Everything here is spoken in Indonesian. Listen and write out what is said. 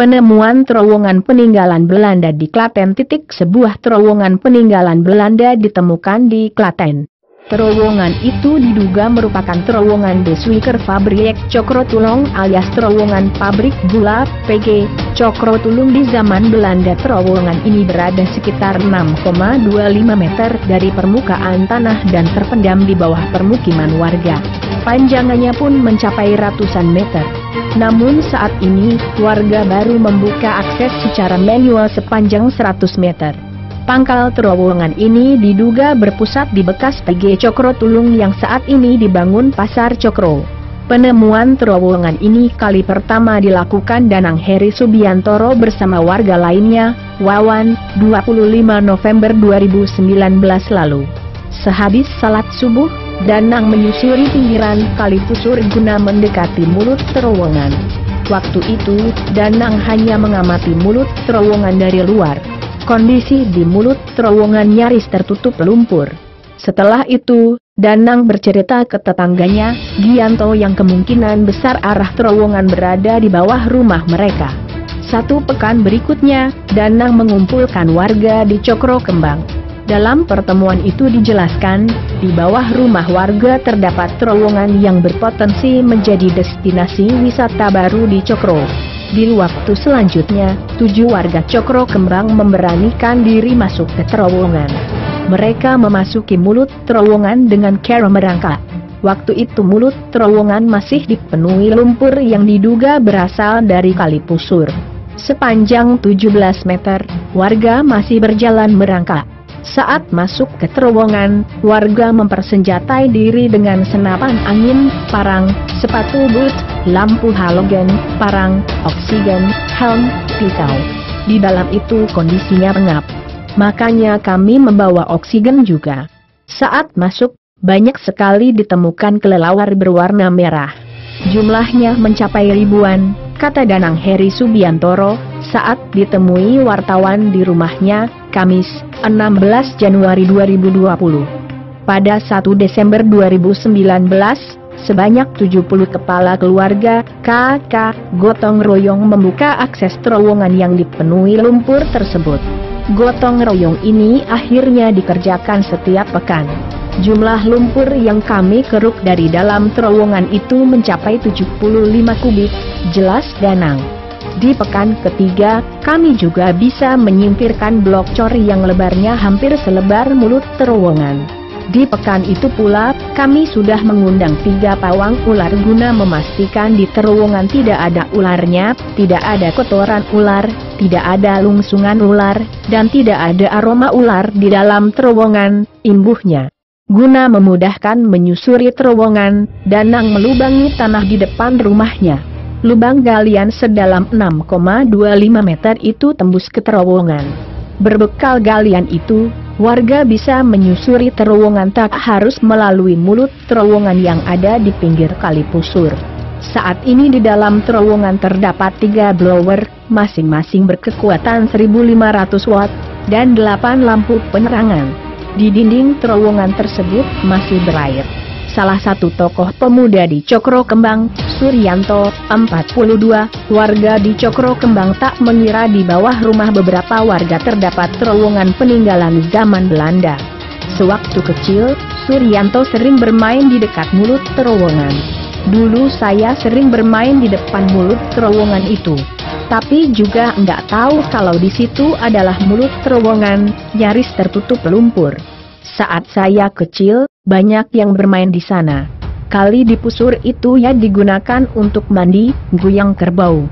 Penemuan terowongan peninggalan Belanda di Klaten. Sebuah terowongan peninggalan Belanda ditemukan di Klaten. Terowongan itu diduga merupakan terowongan Beswiker Fabrik Cokrotulung alias terowongan pabrik gula PG Cokrotulung di zaman Belanda. Terowongan ini berada sekitar 6,25 meter dari permukaan tanah dan terpendam di bawah permukiman warga. Panjangannya pun mencapai ratusan meter. Namun saat ini, warga baru membuka akses secara manual sepanjang 100 meter. Pangkal terowongan ini diduga berpusat di bekas PG Cokrotulung yang saat ini dibangun Pasar Cokro. Penemuan terowongan ini kali pertama dilakukan Danang Heri Subiantoro bersama warga lainnya, Wawan, 25 November 2019 lalu. Sehabis salat subuh, Danang menyusuri pinggiran Kali Pusur guna mendekati mulut terowongan. Waktu itu, Danang hanya mengamati mulut terowongan dari luar. Kondisi di mulut terowongan nyaris tertutup lumpur. Setelah itu, Danang bercerita ke tetangganya, Gianto, yang kemungkinan besar arah terowongan berada di bawah rumah mereka. 1 pekan berikutnya, Danang mengumpulkan warga di Cokro Kembang. Dalam pertemuan itu dijelaskan, di bawah rumah warga terdapat terowongan yang berpotensi menjadi destinasi wisata baru di Cokro. Di waktu selanjutnya, 7 warga Cokro Kembang memberanikan diri masuk ke terowongan. Mereka memasuki mulut terowongan dengan cara merangkak. Waktu itu mulut terowongan masih dipenuhi lumpur yang diduga berasal dari Kali Pusur. Sepanjang 17 meter, warga masih berjalan merangkak. Saat masuk ke terowongan, warga mempersenjatai diri dengan senapan angin, parang, sepatu boot, lampu halogen, parang, oksigen, helm, pisau. Di dalam itu kondisinya pengap. Makanya kami membawa oksigen juga. Saat masuk, banyak sekali ditemukan kelelawar berwarna merah. Jumlahnya mencapai ribuan, kata Danang Heri Subiantoro, saat ditemui wartawan di rumahnya, Kamis, 16 Januari 2020. Pada 1 Desember 2019, sebanyak 70 kepala keluarga, kakak, gotong royong membuka akses terowongan yang dipenuhi lumpur tersebut. Gotong royong ini akhirnya dikerjakan setiap pekan. Jumlah lumpur yang kami keruk dari dalam terowongan itu mencapai 75 kubik, jelas Danang. Di pekan ketiga, kami juga bisa menyingkirkan blok cor yang lebarnya hampir selebar mulut terowongan. Di pekan itu pula, kami sudah mengundang 3 pawang ular guna memastikan di terowongan tidak ada ularnya, tidak ada kotoran ular, tidak ada lungsungan ular, dan tidak ada aroma ular di dalam terowongan, imbuhnya. Guna memudahkan menyusuri terowongan, Danang melubangi tanah di depan rumahnya. Lubang galian sedalam 6,25 meter itu tembus ke terowongan. Berbekal galian itu, warga bisa menyusuri terowongan tak harus melalui mulut terowongan yang ada di pinggir Kali Pusur. Saat ini di dalam terowongan terdapat 3 blower, masing-masing berkekuatan 1500 watt, dan 8 lampu penerangan. Di dinding terowongan tersebut masih berair. Salah satu tokoh pemuda di Cokro Kembang, Suryanto, 42, warga di Cokro Kembang tak mengira di bawah rumah beberapa warga terdapat terowongan peninggalan zaman Belanda. Sewaktu kecil, Suryanto sering bermain di dekat mulut terowongan. Dulu saya sering bermain di depan mulut terowongan itu. Tapi juga enggak tahu kalau di situ adalah mulut terowongan, nyaris tertutup lumpur. Saat saya kecil, banyak yang bermain di sana. Kali di Pusur itu ya digunakan untuk mandi, goyang kerbau.